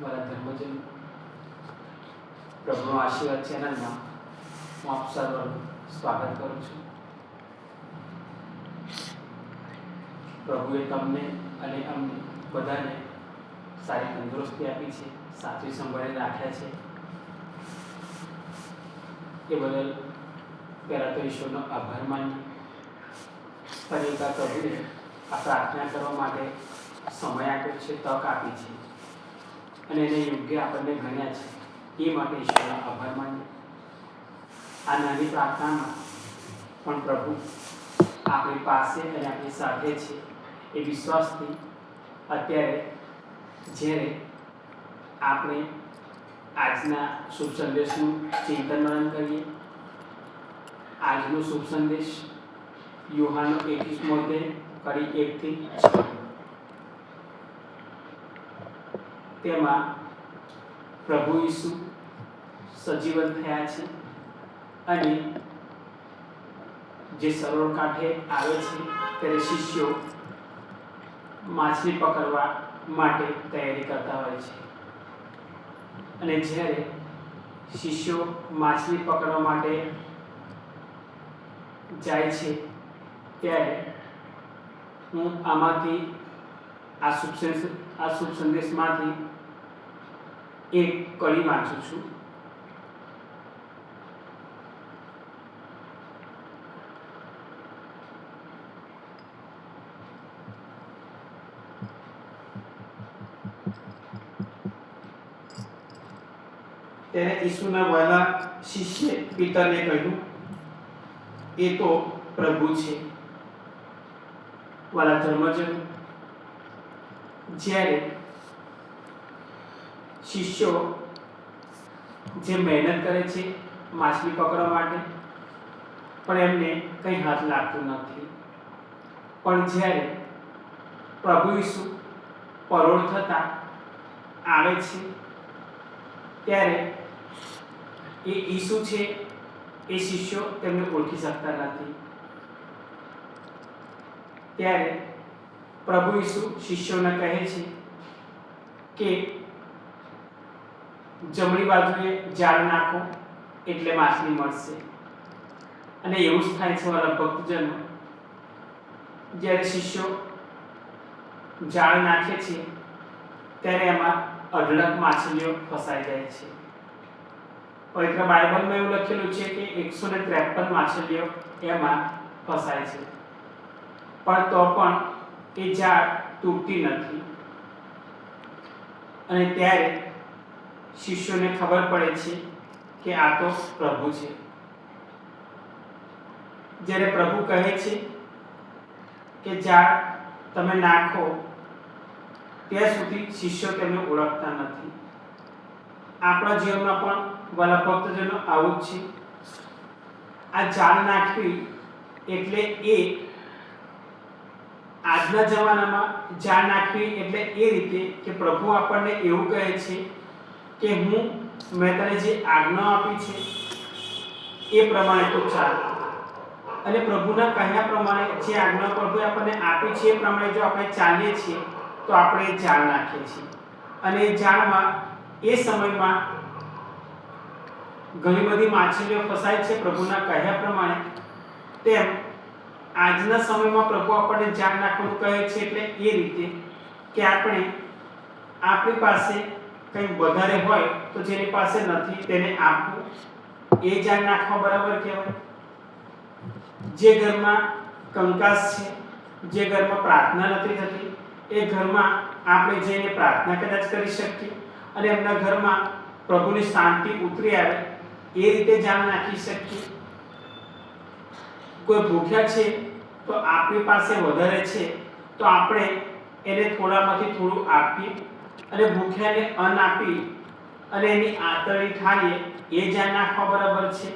મારા ધર્મજન પ્રભુનો આશીર્વાદ ચેનલમાં હું આપ સર્વનું સ્વાગત કરું છું. પ્રભુએ તમને અને અમને બધાને સારી તંદુરસ્તી આપી છે, સાચી સંભાળી રાખ્યા છે. એ બદલ પહેલાં તો ઈશ્વરનો આભાર માનીએ. ફરી એકવાર પ્રભુએ આ પ્રાર્થના કરવા માટે સમય આપ્યો છે, તક આપી છે અને એને યોગ્ય આપણને ગણ્યા છે. એ માટે ઈશ્વરનો આભાર માનીએ. આ નાની પ્રાર્થનામાં પણ પ્રભુ આપણી પાસે અને આપણી સાથે છે એ વિશ્વાસથી અત્યારે જ્યારે આપણે આજના શુભ સંદેશનું ચિંતન મનન કરીએ. આજનો શુભ સંદેશ યુહાનો 21 કડી 1 થી 6. તેમાં પ્રભુ ઈસુ સજીવન થયા છે અને જે સરોવર કાંઠે આવે છે ત્યારે શિષ્યો માછલી પકડવા માટે તૈયારી કરતા હોય છે. અને જ્યારે શિષ્યો માછલી પકડવા માટે જાય છે ત્યારે હું આમાંથી આ શુભ સંદેશમાંથી એક કડી વાંચું છું. ત્યારે ઈસુના વહાલા શિષ્ય પિતરને કહ્યું, એ તો પ્રભુ છે. વહાલા ધર્મજન, જ્યારે શિષ્યો જે મહેનત કરે છે માછલી પકડવા માટે, પણ એમને કંઈ હાથ લાગતું નથી. પણ જ્યારે પ્રભુ ઈસુ પરોઢ થતા આવે છે ત્યારે એ ઈસુ છે એ શિષ્યો તેમને ઓળખી શકતા નથી. ત્યારે પ્રભુ ઈસુ શિષ્યોને કહે છે કે જમણી બાજુએ જાળ નાખો એટલે માછલી મળશે. અને એવું જ થાય છે મારા ભક્તજનો. જ્યારે શિષ્યો જાળ નાખે છે ત્યારે એમાં અઢળક માછલીઓ ફસાઈ જાય છે. પવિત્ર બાઇબલમાં એવું લખેલું છે કે 153 માછલીઓ એમાં ફસાય છે, પણ તો પણ એ જાળ તૂટતી નથી. અને ત્યારે શિષ્યોને ખબર પડે છે કે આ તો પ્રભુ છે. જ્યારે પ્રભુ કહે છે કે જાળ તમે નાખો, ત્યાં સુધી શિષ્યો તેમને ઓળખતા નથી. આપણા જીવનમાં પણ વહાલા ભક્તજનો આવું જ છે. આ જાળ નાખવી એટલે એ આજના જમાનામાં જાળ નાખવી એટલે એ રીતે કે પ્રભુ આપણને એવું કહે છે કે મેં તને જે આજ્ઞા આપી છે એ પ્રમાણે તું ચાલ. અને પ્રભુના કહ્યા પ્રમાણે જે આજ્ઞા પ્રભુએ આપણને આપી છે એ પ્રમાણે જો આપણે ચાલીએ છીએ તો આપણે જાળ નાખીએ છીએ. અને એ જાળમાં એ સમયમાં ઘણી બધી માછલીઓ ફસાય છે પ્રભુના કહ્યા પ્રમાણે. તેમ આજના સમયમાં પ્રભુ આપણને જાળ નાખવાનું કહે છે એટલે એ રીતે કે આપણી પાસે કંઈ વધારે હોય તો જેની પાસે નથી તેને આપવું, એ જાળ નાખવા બરાબર કહેવાય. જે ઘરમાં કંકાસ છે, જે ઘરમાં પ્રાર્થના નથી થતી, એ ઘરમાં આપણે જઈને પ્રાર્થના કદાચ કરી શકીએ અને એમના ઘરમાં પ્રભુની શાંતિ ઉતરી આવે એ રીતે જાણ નાખી શકીએ. કોઈ ભૂખ્યા છે તો આપણી પાસે વધારે છે તો આપણે એને થોડામાંથી થોડું આપીએ અને ભૂખ્યાને અન્ન આપી અને એની આંતરડી ઠારીએ, એ જાણ નાખવા બરાબર છે.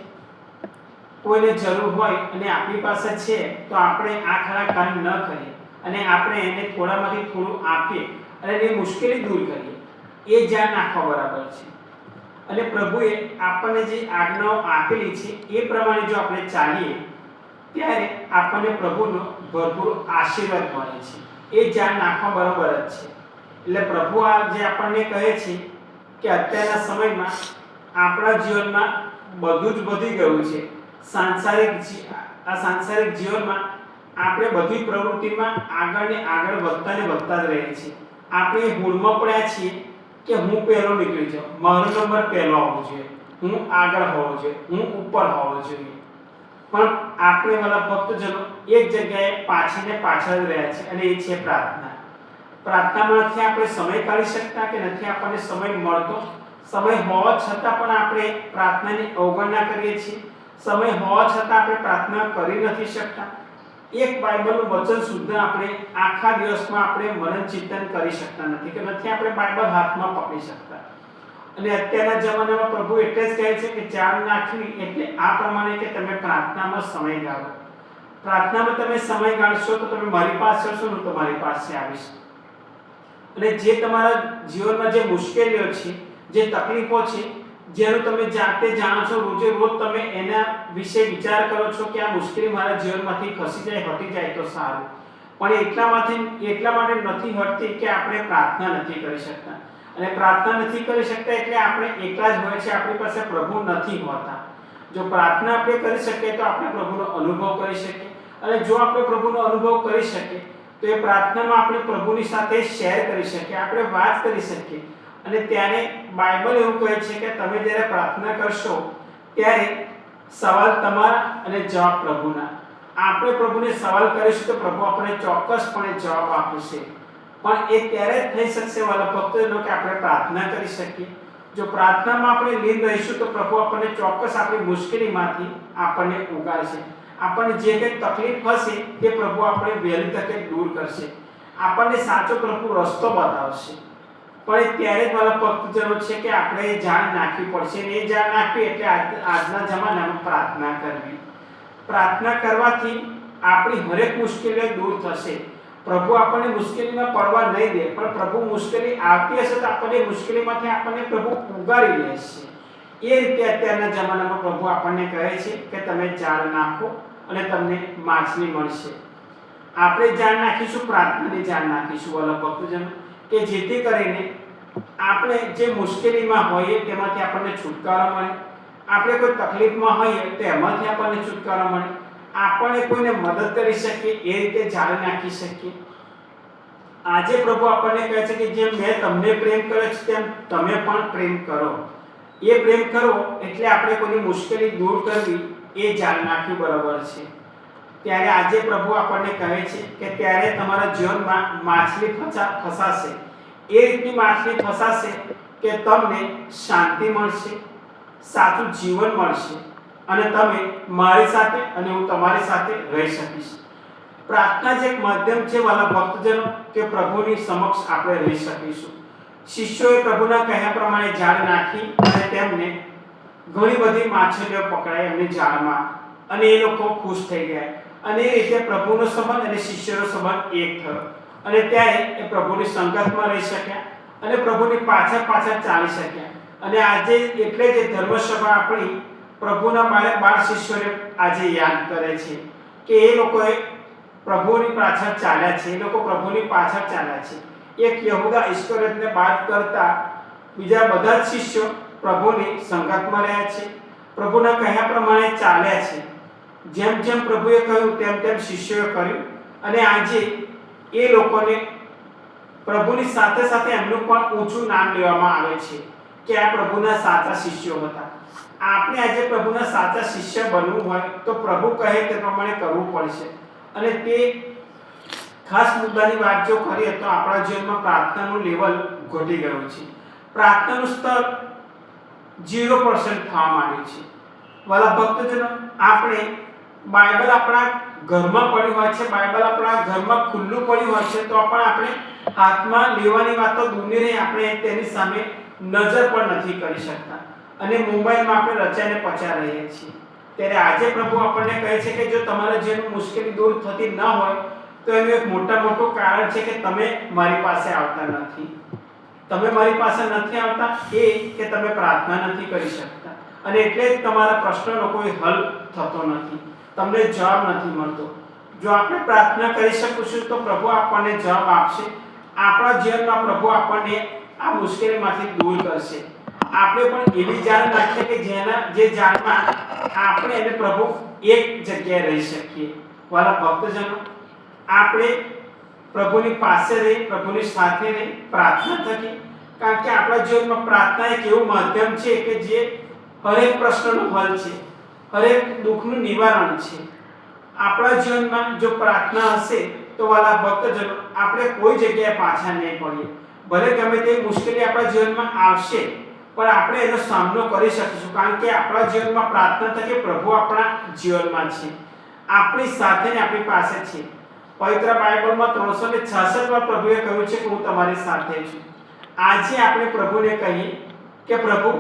કોઈને જરૂર હોય અને આપણી પાસે છે તો આપણે આ ખરા કામ ન કરીએ અને આપણે એને થોડામાંથી થોડું આપીએ અને એની મુશ્કેલી દૂર કરીએ, એ જાણ નાખવા બરાબર છે. અને પ્રભુએ આપણને જે આજ્ઞાઓ આપેલી છે એ પ્રમાણે જો આપણે ચાલીએ ત્યારે આપણને પ્રભુનો ભરપૂર આશીર્વાદ મળે છે. એ જાણ નાખવા બરાબર જ છે. એટલે પ્રભુ આ જે આપણને કહે છે કે અત્યારના સમયમાં આપણા જીવનમાં બધું જ વધી ગયું છે. સાંસારિક જીવનમાં આપણે બધી પ્રવૃત્તિમાં આગળ વધતા જ રહીએ છીએ. આપણે ભૂલમાં પડ્યા છીએ કે હું પહેલો નીકળી જાઉં, મારો નંબર પહેલો આવવો જોઈએ, હું આગળ હોવો જોઈએ, હું ઉપર હોવો જોઈએ. પણ આપણે વાલા ભક્તજનો એક જગ્યાએ પાછળ રહ્યા છે, અને એ છે પ્રાર્થના. પ્રાર્થનામાં નથી આપણે સમય કાઢી શકતા કે નથી આપણને સમય મળતો. સમય હોવા છતાં પણ આપણે પ્રાર્થનાની અવગણના કરીએ છીએ. સમય હોવા છતાં આપણે પ્રાર્થના કરી નથી શકતા. એક બાઇબલનું વચન સુદ્ધા આપણે આખા દિવસમાં આપણે મનન ચિંતન કરી શકતા નથી, કે નથી આપણે બાઇબલ હાથમાં પકડી શકતા. અને અત્યારના જમાનામાં પ્રભુ એટલે જ કહે છે કે જાણ નાખવી એટલે આ પ્રમાણે કે તમે પ્રાર્થનામાં સમય ગાળો. પ્રાર્થનામાં તમે સમય ગાળશો તો તમે મારી પાસે આવશો, હું તમારી પાસે આવીશ. અને જે તમારા જીવનમાં જે મુશ્કેલીઓ છે, જે તકલીફો છે, જેનું તમે જાતે જાણો છો, રોજે રોજ તમે એના વિશે વિચાર કરો છો કે આ મુશ્કેલી મારા જીવનમાંથી ખસી જાય, હટી જાય તો સારું. પણ એટલા માટે નથી હટતી કે આપણે પ્રાર્થના નથી કરી શકતા. અને પ્રાર્થના નથી કરી શકતા એટલે આપણે એકલા જ હોય છે, આપણી પાસે પ્રભુ નથી હોતા. જો પ્રાર્થના આપણે કરી શકીએ તો આપણે પ્રભુનો અનુભવ કરી શકીએ. અને જો આપણે પ્રભુનો અનુભવ કરી શકીએ તો એ પ્રાર્થનામાં આપણે પ્રભુની સાથે શેર કરી શકીએ, આપણે વાત કરી શકીએ. અને ત્યારે બાઇબલ એવું કહે છે કે તમે જ્યારે પ્રાર્થના કરશો ત્યારે સવાલ તમારા અને જવાબ પ્રભુના. આપણે પ્રભુને સવાલ કરીશું તો પ્રભુ આપણને ચોક્કસપણે જવાબ આપશે. પણ એ ત્યારે જ થઈ શકશે વાલા ભક્તોનો કે આપણે પ્રાર્થના કરી શકીએ. જો પ્રાર્થનામાં આપણે લીન રહીશું તો પ્રભુ આપણને ચોક્કસ આપણી મુશ્કેલીમાંથી આપણને ઉગારશે. આપણને જે કંઈ તકલીફ હશે તે પ્રભુ આપણે વહેલી તકે દૂર કરશે. આપણને સાચો પ્રભુ રસ્તો બતાવશે. પણ એ ત્યારે જ વાલા ભક્તજનો છે કે આપણે જાણ નાખવી પડશે. અને એ જાણ નાખવી એટલે આજના જમાનામાં પ્રાર્થના કરવી. પ્રાર્થના કરવાથી આપણી હરેક મુશ્કેલીઓ દૂર થશે. પ્રભુ આપણને મુશ્કેલીમાં પડવા નહીં દે, પણ પ્રભુ મુશ્કેલી આવતી હશે તો આપણને મુશ્કેલીમાંથી આપણને પ્રભુ ઉગારી લેશે. એ રીતે અત્યારના જમાનામાં પ્રભુ આપણને કહે છે કે તમે જાળ નાખો અને તમને માછલી મળશે. આપણે જાણ નાખીશું, પ્રાર્થનાની જાણ નાખીશું વાલા ભક્તજનો, કે જેથી કરીને આપણે જે મુશ્કેલીમાં હોઈએ તેમાંથી આપણને છુટકારો મળે. આપણે કોઈ તકલીફમાં હોઈએ તો એમાંથી આપણને છુટકારો મળે. આપણે કોઈને મદદ કરી શકીએ એ રીતે જાળી નાખી શકીએ. આજે પ્રભુ આપણને કહે છે કે જેમ મેં તમને પ્રેમ કર્યો છે તેમ તમે પણ પ્રેમ કરો. એ પ્રેમ કરો એટલે આપણે કોઈની મુશ્કેલી દૂર કરવી એ જાળી નાખવી બરાબર છે. ત્યારે આજે પ્રભુ આપણને કહે છે કે ત્યારે તમારા જીવનમાં માછલી ફસાશે. એ રીતની માછલી ફસાશે કે તમને શાંતિ મળશે, સાચું જીવન મળશે, અને તમે મારી સાથે અને હું તમારી સાથે રહી શકીશ. પ્રાર્થના જ એક માધ્યમ છે વાલા ભક્તજનો કે પ્રભુની સમક્ષ આપણે રહી શકીશું. શિષ્યોએ પ્રભુના કહ્યા પ્રમાણે જાળ નાખી અને તેમને ઘણી બધી માછલીઓ પકડાઈ એમની જાળમાં, અને એ લોકો ખુશ થઈ ગયા. અને એ રીતે પ્રભુનો સંબંધ અને શિષ્યનો સંબંધ એક થયો. અને ત્યારે એ પ્રભુની સંગતમાં રહી શક્યા અને પ્રભુની પાછળ ચાલી શક્યા. અને આજે એટલે જ ધર્મસભા આપણી પ્રભુના 12 શિષ્યોને આજે યાદ કરે છે કે એ લોકોએ પ્રભુની પાછળ ચાલ્યા છે. એ લોકો પ્રભુની પાછળ ચાલ્યા છે. એક યહૂદા ઇસ્કરિયોતને બાદ કરતા બીજા બધા જ શિષ્યો પ્રભુની સંગતમાં રહ્યા છે, પ્રભુના કહ્યા પ્રમાણે ચાલ્યા છે. જેમ જેમ પ્રભુએ કહ્યું તેમ તેમ શિષ્યોએ કર્યું. અને આજે એ લોકોને પ્રભુની સાથે સાથે એમનું પણ ઊંચું નામ લેવામાં આવે છે કે આ પ્રભુના સાચા શિષ્યો હતા. આપણે આજે પ્રભુના સાચા શિષ્ય બનવું હોય તો પ્રભુ કહે તે પ્રમાણે કરવું પડશે. અને તે ખાસ મુદ્દાની વાત જો કરીએ તો આપણા જીવનમાં પ્રાર્થનાનું લેવલ ઘટી ગયું છે. પ્રાર્થનાનું સ્તર 0% થવા માંડ્યું છે. વાલા ભક્તજનો, આપણે બાઇબલ આપણા ઘરમાં પડ્યું હોય છે, બાઇબલ આપણા ઘરમાં ખુલ્લું પડ્યું હોય છે, તો પણ આપણે હાથમાં લેવાની વાતો દૂરની રહી આપણે તેની સામે નજર પણ નથી કરી શકતા. અને મોબાઈલમાં આપણે રચાઈને પચા રહીએ છીએ. ત્યારે આજે પ્રભુ આપણને કહે છે કે જો તમારા જીવનમાં મુશ્કેલી દૂર થતી ન હોય તો એનું એક મોટું કારણ છે કે તમે મારી પાસે આવતા નથી. તમે મારી પાસે નથી આવતા એ કે તમે પ્રાર્થના નથી કરી શકતા. અને એટલે જ તમારા પ્રશ્નનો કોઈ હલ થતો નથી, તમને જવાબ નથી મળતો. જો આપણે પ્રાર્થના કરી શકીશું તો પ્રભુ આપણને જવાબ આપશે. આપણા જીવનમાં પ્રભુ આપણને આ મુશ્કેલીમાંથી દૂર કરશે. આપણે પણ એવી જાણ રાખીએ કે જે જાણમાં આપણે અને પ્રભુ એક જગ્યાએ રહી શકીએ. વાલા ભક્તજનો, આપણે પ્રભુની પાસે રહી, પ્રભુની સાથે રહી, પ્રાર્થના થકી, કારણ કે આપણા જીવનમાં પ્રાર્થના એક એવું માધ્યમ છે કે જે હરેક પ્રશ્નનો હલ છે, હરેક દુઃખનું નિવારણ છે. આપણા જીવનમાં જો પ્રાર્થના હશે તો વાલા ભક્તજનો, આપણે કોઈ જગ્યાએ પાછા નહીં પડીએ. ભલે ગમે તે મુશ્કેલી આપણા જીવનમાં આવશે, પણ આપણે એનો સામનો કરી શકીશું, કારણ કે આપણા જીવનમાં પ્રાર્થના થકી પ્રભુ આપણા જીવનમાં છે, આપણી સાથે ને આપણી પાસે છે. પવિત્ર બાઇબલમાં 366 વાર પ્રભુએ કહ્યું છે કે હું તમારી સાથે છું. આજે આપણે પ્રભુને કહીએ કે પ્રભુ,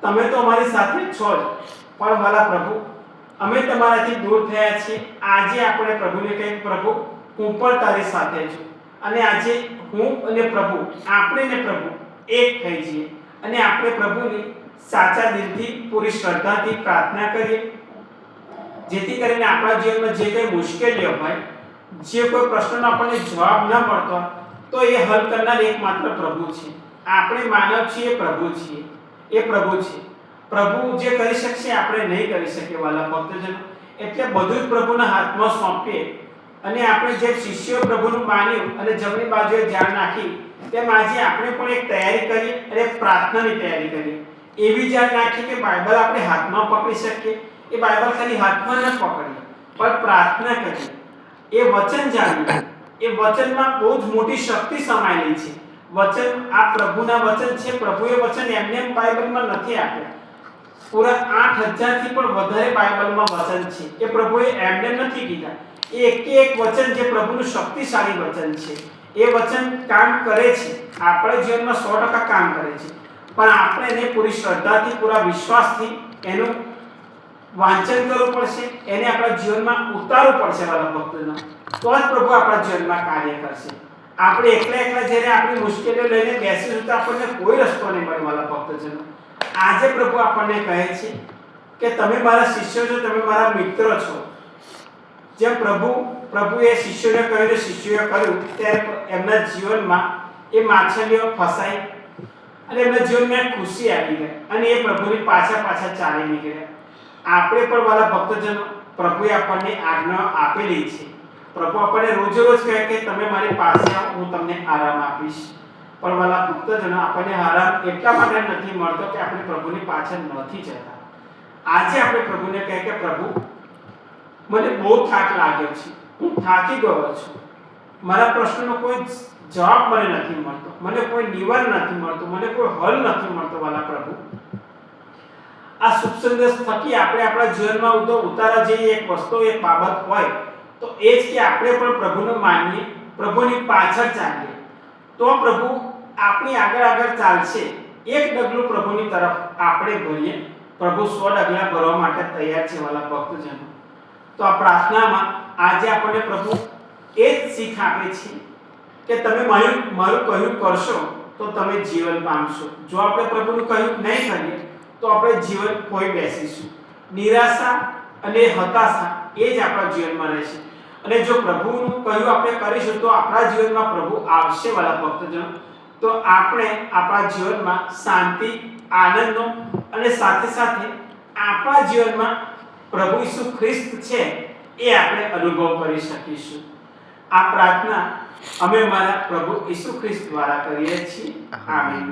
તમે તો અમારી સાથે છો જ, પણ વાલા પ્રભુ, અમે તમારાથી દૂર થયા છીએ. આજે આપણે પ્રભુને કહીએ, પ્રભુ, હું પણ તારી સાથે છું. અને આજે હું અને પ્રભુ, આપણે ને પ્રભુ એક થઈ જઈએ અને આપણે પ્રભુની સાચા દિલથી, પૂરી શ્રદ્ધાથી પ્રાર્થના કરીએ, જેથી કરીને આપણા જીવનમાં જે કંઈ મુશ્કેલીઓ હોય, જે કોઈ પ્રશ્નનો આપણને જવાબ ન મળતો, તો એ હલ કરનાર એકમાત્ર પ્રભુ છે. આપણે માનવ છીએ, પ્રભુ છીએ, એ પ્રભુ છે. પ્રભુ જે કરી શકશે આપણે નહીં કરી શકીએ વાલા ભક્તજનો. એટલે બધું જ પ્રભુના હાથમાં સોંપીએ અને આપણે જે શિષ્યો પ્રભુનું માન્યું અને જમણી બાજુએ ધ્યાન નાખી, તેમ આજે આપણે પણ એક તૈયારી કરીએ અને પ્રાર્થનાની તૈયારી કરીએ. એવી ધ્યાન રાખીએ કે બાઇબલ આપણે હાથમાં પકડી શકીએ. એ બાઇબલ ખાલી હાથમાં ન પકડીએ, પણ પ્રાર્થના કરીએ, એ વચન જાણીએ. એ વચનમાં બહુ જ મોટી શક્તિ સમાયેલી છે. વચન આ પ્રભુના વચન છે. પ્રભુએ વચન એમને એમ બાઇબલમાં નથી આપ્યા. પૂરા 8000 થી પણ વધારે બાઇબલમાં વચન છે. એ પ્રભુએ એમને નથી કીધા. એ એક વચન જે પ્રભુનું શક્તિશાળી વચન છે, એ વચન કામ કરે છે. આપણા જીવનમાં 100% કામ કરે છે. પણ આપણે એને પૂરી શ્રદ્ધાથી, પૂરા વિશ્વાસથી એનું વાંચન કરવું પડશે, એને આપણા જીવનમાં ઉતારવું પડશે વાલા ભક્તોનો. તો જ પ્રભુ આપણા જીવનમાં કાર્ય કરશે. આપણે એકલા જ્યારે આપણી મુશ્કેલીઓ લઈને બેસીશું તો આપણને કોઈ રસ્તો નહીં મળે વાલા ભક્તજનો. આજે પ્રભુ આપણને કહે છે કે તમે મારા શિષ્યો છો, તમે મારા મિત્રો છો. જેમ પ્રભુએ શિષ્યોને કહ્યું ને શિષ્યોએ કર્યું, ત્યારે એમના જીવનમાં એ માછલીઓ ફસાઈ અને એમના જીવનમાં ખુશી આવી ગઈ અને એ પ્રભુની પાછા ચાલી નીકળ્યા. આપણે પણ વાલા ભક્તજનો, પ્રભુએ આપણને આજ્ઞા આપેલી છે. પ્રભુ આપણને રોજ કહે કે તમે મારી પાસે આવો, હું તમને આરામ આપીશ. પણ વાલા ભક્તજનો, આપણને આરામ એટલા માટે નથી મળતો કે આપણે પ્રભુની પાછળ નથી જતા. આજે આપણે પ્રભુને કહે કે પ્રભુ, મને બહુ થાક લાગ્યો છે, હું થાકી ગયો છું, મારા પ્રશ્નનો કોઈ જવાબ મને નથી મળતો, મને કોઈ નિવારણ નથી મળતું, મને કોઈ હલ નથી મળતો. વાલા પ્રભુ, આ શુભ સંદેશ થકી આપણે આપણા જીવનમાં ઉતારા જેવી એક વસ્તુ, એક બાબત હોય તો એ જ કે આપણે પણ પ્રભુને માનીએ, પ્રભુની પાછળ ચાલીએ, તો પ્રભુ આપણી આગળ ચાલશે. એક ડગલું પ્રભુની તરફ આપણે ભરીએ, પ્રભુ 100 ડગલા ભરવા માટે તૈયાર છે વાલા ભક્તજનો. તો આ પ્રાર્થનામાં આજે આપણને પ્રભુ એ જ શીખ આપે છે કે તમે મારું કહ્યું કરશો તો તમે જીવન પામશો. જો આપણે પ્રભુનું કહ્યું નહીં કરીએ તો આપણે જીવન ખોઈ બેસીશું. નિરાશા અને હતાશા એ જ આપણા જીવનમાં રહેશે. અને જો પ્રભુનું કહ્યું આપણે કરીશું તો આપણા જીવનમાં પ્રભુ આવશે વાલા ભક્તજનો. તો આપણે આપણા જીવનમાં શાંતિ, આનંદનો અને સાથે સાથે આપણા જીવનમાં પ્રભુ ઈસુ ખ્રિસ્ત છે એ આપણે અનુભવ કરી શકીશું. આ પ્રાર્થના અમે મારા પ્રભુ ઈસુ ખ્રિસ્ત દ્વારા કરીએ છીએ. આમીન.